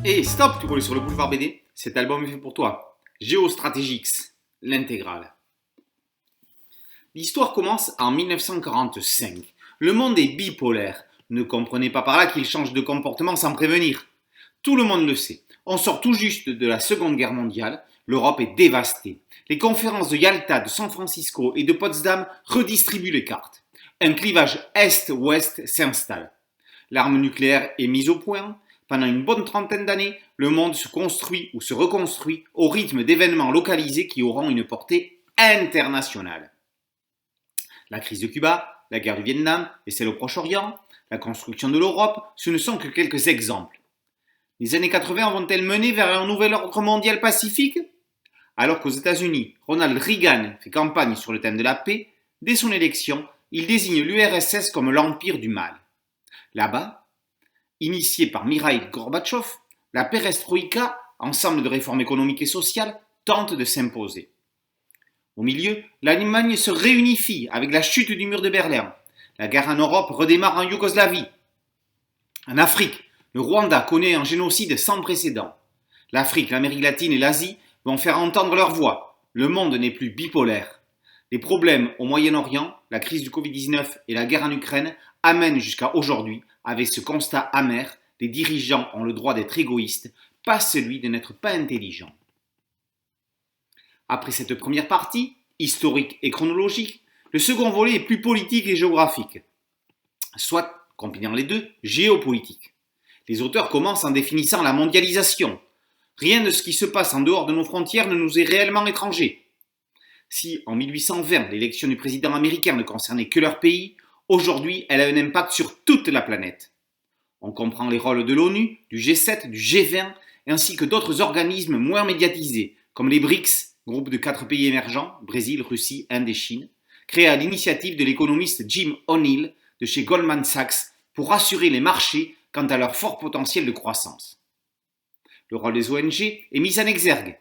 Hey, stop, tu roules sur le boulevard BD. Cet album est fait pour toi. Géostratégiques, l'intégrale. L'histoire commence en 1945. Le monde est bipolaire. Ne comprenez pas par là qu'il change de comportement sans prévenir. Tout le monde le sait. On sort tout juste de la Seconde Guerre mondiale. L'Europe est dévastée. Les conférences de Yalta, de San Francisco et de Potsdam redistribuent les cartes. Un clivage Est-Ouest s'installe. L'arme nucléaire est mise au point. Pendant une bonne trentaine d'années, le monde se construit ou se reconstruit au rythme d'événements localisés qui auront une portée internationale. La crise de Cuba, la guerre du Vietnam et celle au Proche-Orient, la construction de l'Europe, ce ne sont que quelques exemples. Les années 80 vont-elles mener vers un nouvel ordre mondial pacifique ? Alors qu'aux États-Unis, Ronald Reagan fait campagne sur le thème de la paix, dès son élection, il désigne l'URSS comme l'empire du mal. Là-bas, initiée par Mikhaïl Gorbatchev, la perestroïka, ensemble de réformes économiques et sociales, tente de s'imposer. Au milieu, l'Allemagne se réunifie avec la chute du mur de Berlin. La guerre en Europe redémarre en Yougoslavie. En Afrique, le Rwanda connaît un génocide sans précédent. L'Afrique, l'Amérique latine et l'Asie vont faire entendre leur voix. Le monde n'est plus bipolaire. Les problèmes au Moyen-Orient, la crise du Covid-19 et la guerre en Ukraine amènent jusqu'à aujourd'hui, avec ce constat amer, les dirigeants ont le droit d'être égoïstes, pas celui de n'être pas intelligents. Après cette première partie, historique et chronologique, le second volet est plus politique et géographique, soit, combinant les deux, géopolitique. Les auteurs commencent en définissant la mondialisation. Rien de ce qui se passe en dehors de nos frontières ne nous est réellement étranger. Si, en 1820, l'élection du président américain ne concernait que leur pays, aujourd'hui, elle a un impact sur toute la planète. On comprend les rôles de l'ONU, du G7, du G20, ainsi que d'autres organismes moins médiatisés, comme les BRICS, groupe de 4 pays émergents, Brésil, Russie, Inde et Chine, créé à l'initiative de l'économiste Jim O'Neill de chez Goldman Sachs pour rassurer les marchés quant à leur fort potentiel de croissance. Le rôle des ONG est mis en exergue.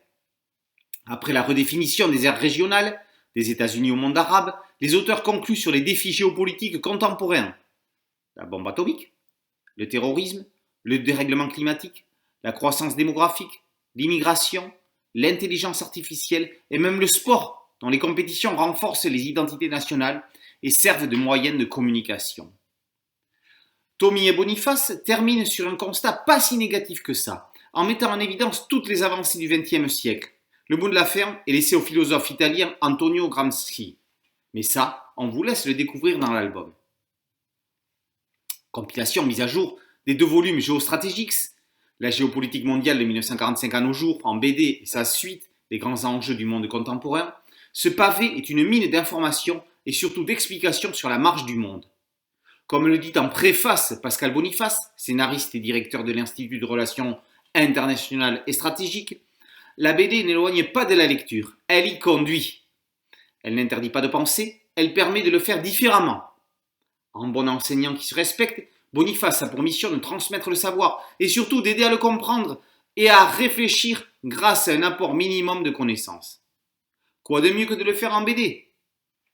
Après la redéfinition des aires régionales, des États-Unis au monde arabe, les auteurs concluent sur les défis géopolitiques contemporains. La bombe atomique, le terrorisme, le dérèglement climatique, la croissance démographique, l'immigration, l'intelligence artificielle et même le sport, dont les compétitions renforcent les identités nationales et servent de moyens de communication. Tommy et Boniface terminent sur un constat pas si négatif que ça, en mettant en évidence toutes les avancées du XXe siècle. Le mot de la fin est laissé au philosophe italien Antonio Gramsci. Mais ça, on vous laisse le découvrir dans l'album. Compilation mise à jour des 2 volumes Géostratégiques, la géopolitique mondiale de 1945 à nos jours, en BD et sa suite, les grands enjeux du monde contemporain, ce pavé est une mine d'informations et surtout d'explications sur la marche du monde. Comme le dit en préface Pascal Boniface, scénariste et directeur de l'Institut de Relations internationales et stratégiques, la BD n'éloigne pas de la lecture, elle y conduit. Elle n'interdit pas de penser, elle permet de le faire différemment. En bon enseignant qui se respecte, Boniface a pour mission de transmettre le savoir et surtout d'aider à le comprendre et à réfléchir grâce à un apport minimum de connaissances. Quoi de mieux que de le faire en BD ?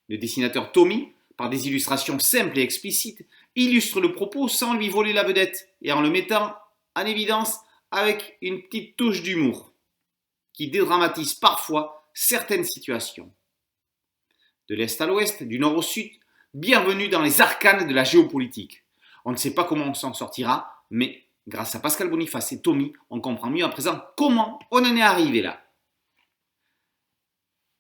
Le dessinateur Tommy, par des illustrations simples et explicites, illustre le propos sans lui voler la vedette et en le mettant en évidence avec une petite touche d'humour qui dédramatise parfois certaines situations. De l'Est à l'Ouest, du Nord au Sud, bienvenue dans les arcanes de la géopolitique. On ne sait pas comment on s'en sortira, mais grâce à Pascal Boniface et Tommy, on comprend mieux à présent comment on en est arrivé là.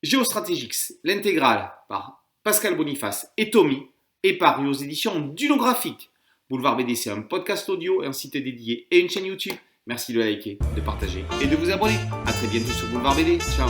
Géostratégiques, l'intégrale par Pascal Boniface et Tommy, est paru aux éditions Dunographique. Boulevard BD, c'est un podcast audio, un site dédié et une chaîne YouTube. Merci de liker, de partager et de vous abonner. A très bientôt sur Boulevard BD. Ciao.